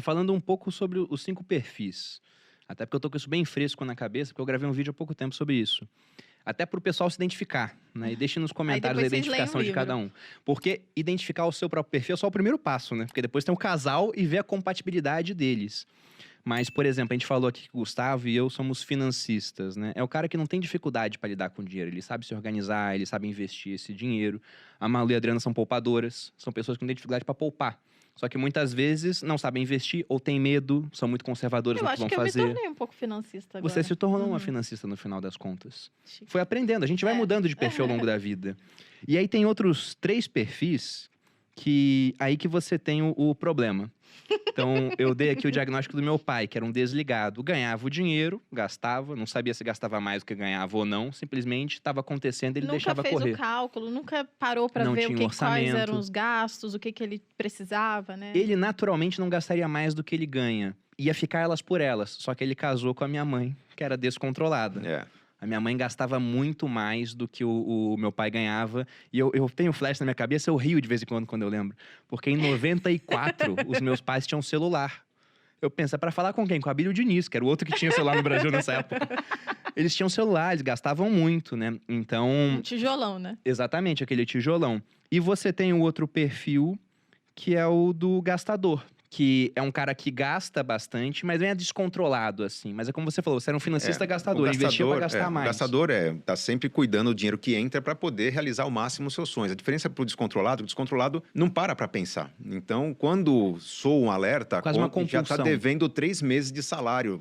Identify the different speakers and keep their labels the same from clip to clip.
Speaker 1: Falando um pouco sobre os 5 perfis, até porque eu tô com isso bem fresco na cabeça, porque eu gravei um vídeo há pouco tempo sobre isso. Até para o pessoal se identificar, né, e deixe nos
Speaker 2: Aí
Speaker 1: comentários a
Speaker 2: depois vocês leem o
Speaker 1: identificação de cada
Speaker 2: livro.
Speaker 1: um. Porque identificar o seu próprio perfil é só o primeiro passo, né, porque depois tem o casal e ver a compatibilidade deles. Mas, por exemplo, a gente falou aqui que o Gustavo e eu somos financistas, né? É o cara que não tem dificuldade para lidar com o dinheiro. Ele sabe se organizar, ele sabe investir esse dinheiro. A Malu e a Adriana são poupadoras. São pessoas que não têm dificuldade para poupar. Só que muitas vezes não sabem investir ou têm medo, são muito conservadoras
Speaker 2: Eu
Speaker 1: no que
Speaker 2: acho
Speaker 1: vão
Speaker 2: que eu me
Speaker 1: fazer.
Speaker 2: tornei um pouco financista agora.
Speaker 1: Você se tornou uma
Speaker 2: Uhum.
Speaker 1: financista no final das contas.
Speaker 2: Chique.
Speaker 1: Foi aprendendo, a gente vai
Speaker 2: É.
Speaker 1: mudando de perfil ao longo da vida. E aí tem outros 3 perfis que você tem o problema. Então, eu dei aqui o diagnóstico do meu pai, que era um desligado. Ganhava o dinheiro, gastava, não sabia se gastava mais do que ganhava ou não. Simplesmente estava acontecendo e ele
Speaker 2: Nunca
Speaker 1: deixava
Speaker 2: fez
Speaker 1: correr.
Speaker 2: o cálculo, nunca parou pra
Speaker 1: Não
Speaker 2: ver
Speaker 1: tinha
Speaker 2: quais
Speaker 1: orçamento.
Speaker 2: eram os gastos, o que ele precisava, né?
Speaker 1: Ele naturalmente não gastaria mais do que ele ganha. Ia ficar elas por elas. Só que ele casou com a minha mãe, que era descontrolada.
Speaker 3: É.
Speaker 1: A minha mãe gastava muito mais do que o meu pai ganhava. E eu tenho flash na minha cabeça, eu rio de vez em quando eu lembro. Porque em 94, os meus pais tinham celular. Eu penso, é pra falar com quem? Com a Abílio Diniz, que era o outro que tinha celular no Brasil nessa época. Eles tinham celular, eles gastavam muito, né? Então,
Speaker 2: Um tijolão, né?
Speaker 1: exatamente, aquele tijolão. E você tem o outro perfil, que é o do gastador. Que é um cara que gasta bastante, mas não é descontrolado, assim. Mas é como você falou, você era um financista gastador, investia pra gastar
Speaker 3: O
Speaker 1: mais.
Speaker 3: gastador tá sempre cuidando do dinheiro que entra para poder realizar ao máximo os seus sonhos. A diferença pro descontrolado, o descontrolado não para pensar. Então, quando soa um alerta,
Speaker 1: Quase uma
Speaker 3: já tá
Speaker 1: compulsão.
Speaker 3: devendo 3 meses de salário.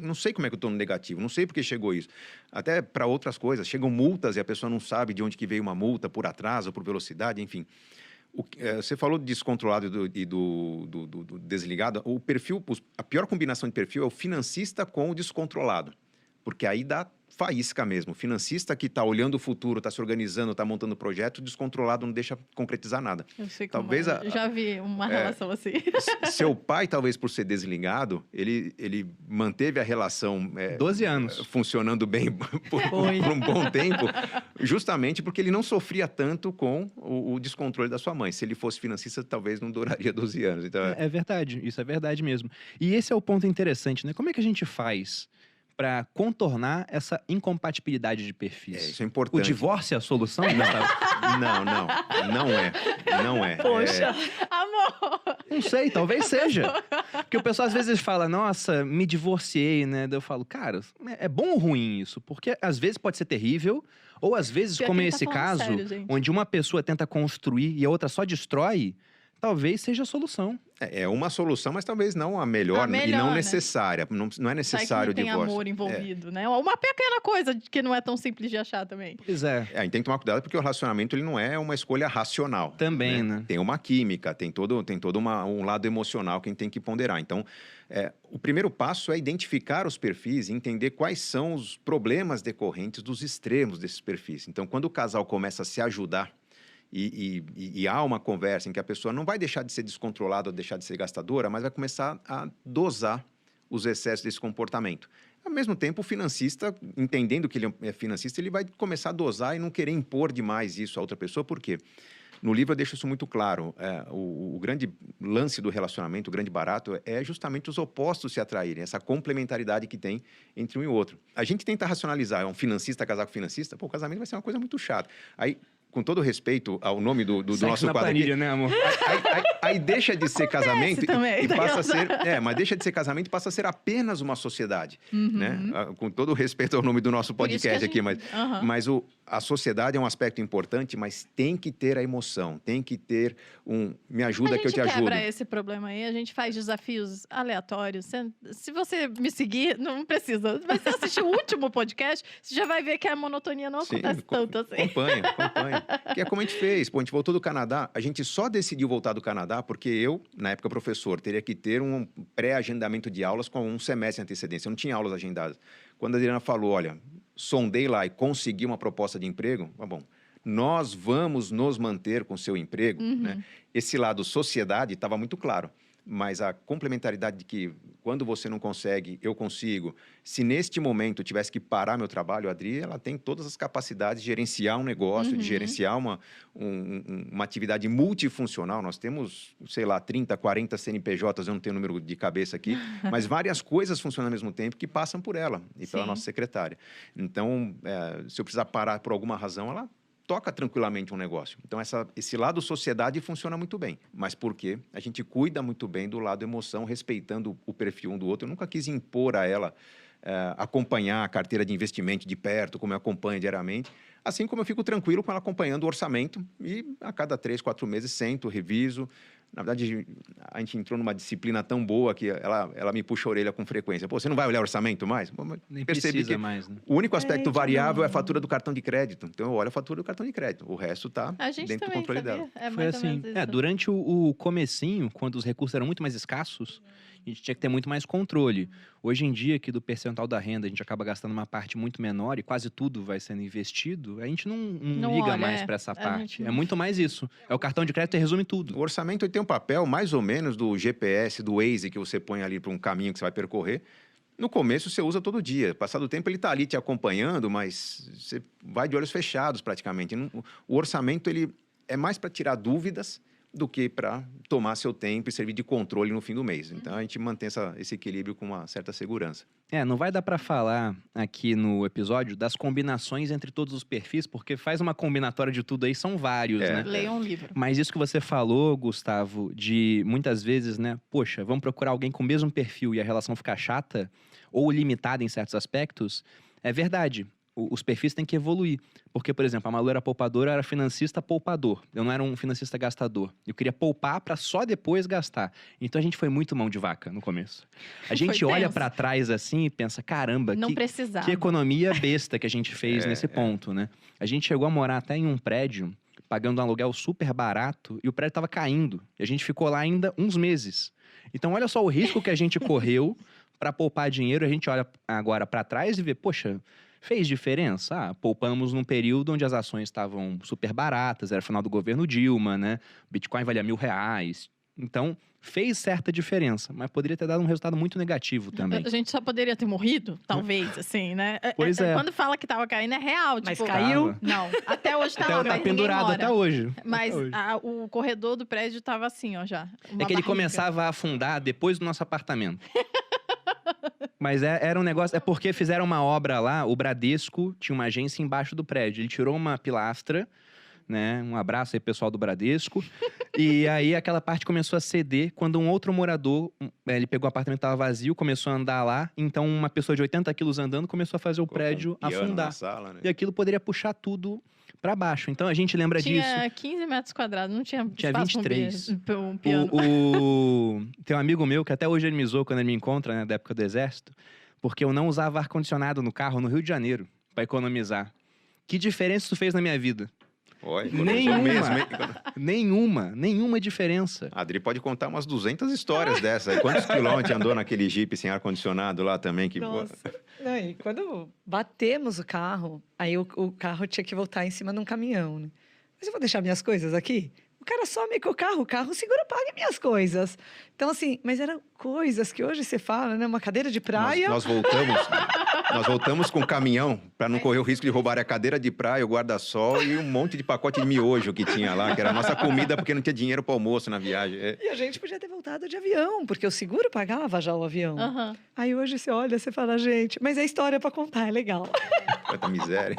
Speaker 3: Não sei como é que eu tô no negativo, não sei por que chegou isso. Até para outras coisas, chegam multas e a pessoa não sabe de onde que veio uma multa, por atraso, por velocidade, enfim. Você falou de descontrolado e do desligado. O perfil, a pior combinação de perfil é o financista com o descontrolado. Porque aí dá faísca mesmo. O financista que está olhando o futuro, está se organizando, está montando projeto, o descontrolado não deixa concretizar nada.
Speaker 2: Eu sei como
Speaker 3: Talvez
Speaker 2: é. Já vi uma relação assim.
Speaker 3: Seu pai, talvez por ser desligado, ele manteve a relação
Speaker 1: 12 anos.
Speaker 3: funcionando bem por um bom tempo, justamente porque ele não sofria tanto com o descontrole da sua mãe. Se ele fosse financista, talvez não duraria 12 anos. Então,
Speaker 1: É verdade, isso é verdade mesmo. E esse é o ponto interessante, né? Como é que a gente faz para contornar essa incompatibilidade de perfis?
Speaker 3: isso é importante.
Speaker 1: O divórcio é a solução, Gustavo?
Speaker 3: Não é.
Speaker 2: Poxa, amor!
Speaker 1: Não sei, talvez seja. Porque o pessoal às vezes fala, nossa, me divorciei, né? Daí eu falo, cara, é bom ou ruim isso? Porque às vezes pode ser terrível, ou às vezes,
Speaker 2: Pior
Speaker 1: como
Speaker 2: que ele tá
Speaker 1: esse
Speaker 2: falando
Speaker 1: caso,
Speaker 2: sério, gente.
Speaker 1: onde uma pessoa tenta construir e a outra só destrói, talvez seja a solução.
Speaker 3: É uma solução, mas talvez não a melhor,
Speaker 2: A melhor,
Speaker 3: e não
Speaker 2: né?
Speaker 3: necessária. Não é
Speaker 2: Sai que
Speaker 3: necessário
Speaker 2: não
Speaker 3: o
Speaker 2: tem
Speaker 3: divórcio.
Speaker 2: amor envolvido, né? Uma pequena coisa que não é tão simples de achar também.
Speaker 1: Pois é.
Speaker 3: A gente tem que tomar cuidado porque o relacionamento ele não é uma escolha racional.
Speaker 1: Também, né?
Speaker 3: Tem uma química, tem todo um lado emocional que a gente tem que ponderar. Então, o primeiro passo é identificar os perfis e entender quais são os problemas decorrentes dos extremos desses perfis. Então, quando o casal começa a se ajudar, e há uma conversa em que a pessoa não vai deixar de ser descontrolada ou deixar de ser gastadora, mas vai começar a dosar os excessos desse comportamento. Ao mesmo tempo, o financista, entendendo que ele é financista, ele vai começar a dosar e não querer impor demais isso a outra pessoa. Por quê? No livro eu deixo isso muito claro. O grande lance do relacionamento, o grande barato, é justamente os opostos se atraírem, essa complementaridade que tem entre um e outro. A gente tenta racionalizar, um financista casar com financista, o casamento vai ser uma coisa muito chata. Aí, com todo respeito ao nome do
Speaker 1: Sexo
Speaker 3: nosso
Speaker 1: na
Speaker 3: quadro
Speaker 1: planilha,
Speaker 3: aqui,
Speaker 1: né, amor?
Speaker 3: aí deixa de ser casamento
Speaker 2: também,
Speaker 3: e passa a
Speaker 2: Daniela.
Speaker 3: ser... mas deixa de ser casamento e passa a ser apenas uma sociedade, né? Com todo respeito ao nome do nosso
Speaker 2: Por isso que a
Speaker 3: podcast aqui,
Speaker 2: gente-
Speaker 3: mas a sociedade é um aspecto importante, mas tem que ter a emoção, tem que ter me ajuda que eu te
Speaker 2: A gente
Speaker 3: ajudo.
Speaker 2: quebra esse problema aí, a gente faz desafios aleatórios. Se você me seguir, não precisa. Mas se assistir o último podcast, você já vai ver que a monotonia não
Speaker 3: Sim,
Speaker 2: acontece tanto assim.
Speaker 3: acompanha. Que é como a gente fez. Pô, a gente voltou do Canadá, a gente só decidiu voltar do Canadá porque eu, na época professor, teria que ter um pré-agendamento de aulas com um semestre de antecedência. Eu não tinha aulas agendadas. Quando a Adriana falou, olha, sondei lá e consegui uma proposta de emprego, tá bom, nós vamos nos manter com o seu emprego, né? Esse lado sociedade estava muito claro, mas a complementaridade de que quando você não consegue, eu consigo. Se neste momento eu tivesse que parar meu trabalho, a Adri, ela tem todas as capacidades de gerenciar um negócio, de gerenciar uma atividade multifuncional. Nós temos, sei lá, 30, 40 CNPJs, eu não tenho o número de cabeça aqui, mas várias coisas funcionam ao mesmo tempo que passam por ela e pela nossa secretária. Então, se eu precisar parar por alguma razão, ela toca tranquilamente um negócio. Então, esse lado sociedade funciona muito bem. Mas por quê? A gente cuida muito bem do lado emoção, respeitando o perfil um do outro. Eu nunca quis impor a ela acompanhar a carteira de investimento de perto, como eu acompanho diariamente. Assim como eu fico tranquilo com ela acompanhando o orçamento e a cada 3, 4 meses sento, reviso. Na verdade, a gente entrou numa disciplina tão boa que ela me puxa a orelha com frequência. Pô, você não vai olhar orçamento mais?
Speaker 1: Nem precisa mais, né?
Speaker 3: O único aspecto variável é a fatura do cartão de crédito. Então, eu olho a fatura do cartão de crédito. O resto está dentro do controle dela.
Speaker 1: Foi assim. Durante o comecinho, quando os recursos eram muito mais escassos, a gente tinha que ter muito mais controle. Hoje em dia, que do percentual da renda, a gente acaba gastando uma parte muito menor e quase tudo vai sendo investido, a gente não liga mais para essa parte. É muito mais isso. É o cartão de crédito e resume tudo.
Speaker 3: O orçamento tem um papel mais ou menos do GPS, do Waze, que você põe ali para um caminho que você vai percorrer. No começo, você usa todo dia. Passado o tempo, ele está ali te acompanhando, mas você vai de olhos fechados praticamente. O orçamento ele é mais para tirar dúvidas do que para tomar seu tempo e servir de controle no fim do mês. Então, a gente mantém esse equilíbrio com uma certa segurança.
Speaker 1: Não vai dar para falar aqui no episódio das combinações entre todos os perfis, porque faz uma combinatória de tudo aí, são vários, né?
Speaker 2: Leia um livro.
Speaker 1: Mas isso que você falou, Gustavo, de muitas vezes, né? Poxa, vamos procurar alguém com o mesmo perfil e a relação ficar chata ou limitada em certos aspectos, é verdade. Os perfis têm que evoluir. Porque, por exemplo, a Malu era poupadora, eu era financista poupador. Eu não era um financista gastador. Eu queria poupar para só depois gastar. Então, a gente foi muito mão de vaca no começo. A gente olha para trás assim e pensa, caramba, que economia besta que a gente fez nesse ponto, né? A gente chegou a morar até em um prédio, pagando um aluguel super barato, e o prédio estava caindo. E a gente ficou lá ainda uns meses. Então, olha só o risco que a gente correu para poupar dinheiro. A gente olha agora para trás e vê, poxa, fez diferença? Poupamos num período onde as ações estavam super baratas, era final do governo Dilma, né? O Bitcoin valia R$1.000. Então, fez certa diferença, mas poderia ter dado um resultado muito negativo também.
Speaker 2: A gente só poderia ter morrido, talvez, assim, né?
Speaker 1: Pois é.
Speaker 2: Quando fala que tava caindo, é real.
Speaker 4: Mas
Speaker 2: tipo,
Speaker 4: caiu?
Speaker 2: Não, até hoje tá lá,
Speaker 1: Tá pendurado até hoje.
Speaker 2: Mas o corredor do prédio tava assim, ó, já.
Speaker 1: É que ele começava a afundar depois do nosso apartamento. Mas era um negócio... É porque fizeram uma obra lá, o Bradesco tinha uma agência embaixo do prédio. Ele tirou uma pilastra, né? Um abraço aí, pessoal do Bradesco. E aí, aquela parte começou a ceder quando um outro morador... Ele pegou o apartamento, estava vazio, começou a andar lá. Então, uma pessoa de 80 quilos andando começou a fazer o prédio afundar.
Speaker 3: Na sala, né?
Speaker 1: E aquilo poderia puxar tudo para baixo. Então, a gente lembra disso.
Speaker 2: Tinha 15 metros quadrados, não tinha espaço
Speaker 1: 23.
Speaker 2: Um piano.
Speaker 1: Tem um amigo meu que até hoje ele me zoou quando ele me encontra, né, da época do exército, porque eu não usava ar-condicionado no carro no Rio de Janeiro para economizar. Que diferença isso fez na minha vida?
Speaker 3: Oi,
Speaker 1: Nenhuma diferença.
Speaker 3: A Adri pode contar umas 200 histórias dessa. Quantos quilômetros andou naquele Jeep sem ar-condicionado lá também?
Speaker 4: Nossa. Não, e quando batemos o carro, aí o carro tinha que voltar em cima de um caminhão, né? Mas eu vou deixar minhas coisas aqui? O cara some com o carro segura, paga minhas coisas. Então, assim, mas eram coisas que hoje você fala, né? Uma cadeira de praia...
Speaker 3: Nós voltamos com o caminhão para não correr o risco de roubar a cadeira de praia, o guarda-sol e um monte de pacote de miojo que tinha lá, que era a nossa comida porque não tinha dinheiro para almoço na viagem.
Speaker 4: E a gente podia ter voltado de avião, porque o seguro pagava já o avião. Aí hoje você olha, você fala, gente, mas é história para contar, é legal.
Speaker 3: Quanta miséria.